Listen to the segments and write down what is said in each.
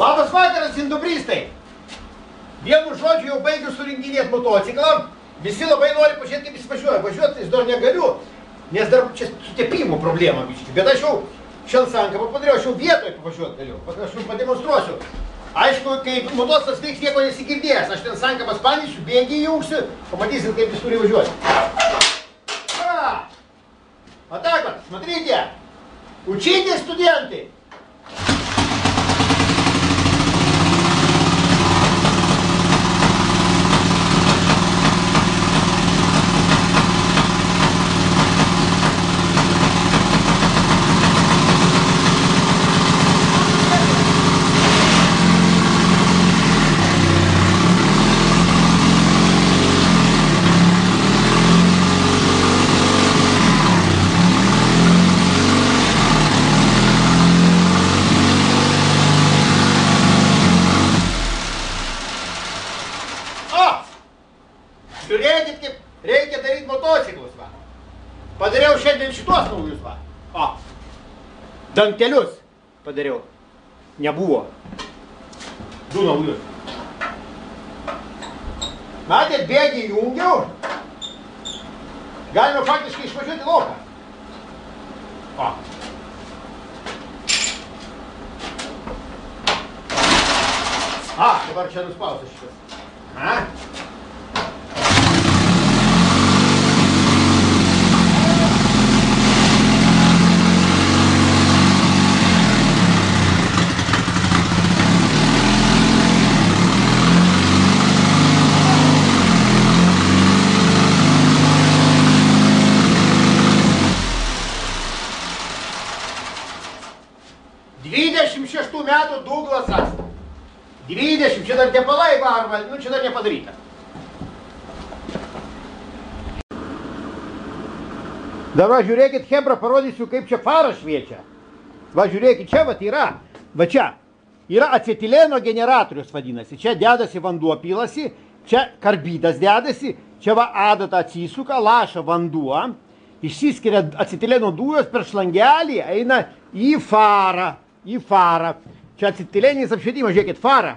Labas vakaras, indubristai. Vienu žodžiu jau baigiu surinkinėti motociklą. Visi labai nori pažiūrėti, kaip jis važiuoja. Važiuoti jis dar negaliu, nes dar čia sutepimo problema biški. Bet aš jau šiandien sankabą padariau, aš jau vietoje pavažiuoti galiu. Aš jums pademonstruosiu. Aišku, kai motociklas veiks, nieko nesigirdės. Aš ten sankabas panysiu, bėgį įjungsiu, pamatysim, kaip jis turi važiuoti. Вот так вот, смотрите. Учитесь, студенты. Žiūrėkit, kaip reikia daryti motociklus, va. Padariau šiandien šitos naujus, va. O, dangtelius padariau. Nebuvo. Du naujus. Matėt, bėgį jungiau. Galima faktiškai išvažiuoti lauką. O. Dabar čia nuspaustas šitas. Šeštų metų Douglasas. 20, čia dar tepalai varva, nu čia dar nepadaryta. Dabar žiūrėkit, chebra, parodysiu, kaip čia fara šviečia. Va, žiūrėkit, čia vat yra, va čia, yra acetileno generatorius vadinasi. Čia dedasi vanduo pilasi, čia karbidas dedasi, čia va adata atsisuka, laša vanduo, išsiskiria acetileno dujos per šlangelį, eina į farą. Į farą. Čia acetileninis apšvietimas, žiūrėkit, fara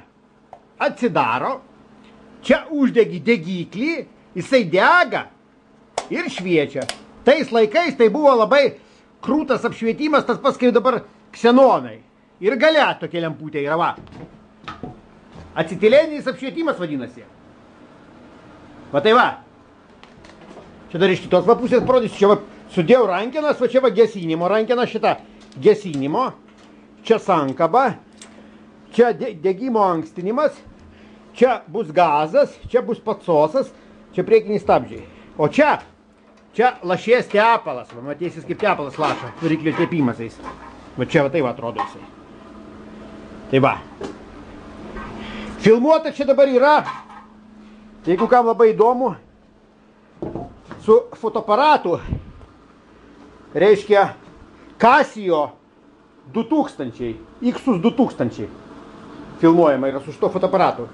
atsidaro, čia uždegi degiklį, jisai dega ir šviečia. Tais laikais tai buvo labai krūtas apšvietimas, tas pats kaip dabar ksenonai. Ir gale tokia lemputė yra, va. Acetileninis apšvietimas vadinasi. Va tai va. Čia dar iš kitos va pusės parodysiu, čia va sudėjau rankenas, va čia va gesinimo rankena, šita gesinimo. Čia sankaba, čia degimo ankstinimas, čia bus gazas, čia bus patsosas, čia priekiniai stabdžiai. O čia lašės tepalas, va, matysis kaip tepalas laša, variklio tepimasais. Va čia va tai va atrodo jisai. Tai va. Filmuota čia dabar yra, jeigu kam labai įdomu, su fotoaparatu, reiškia Casio 2000, Xus 2000 filmuojama yra su šito fotoaparatu.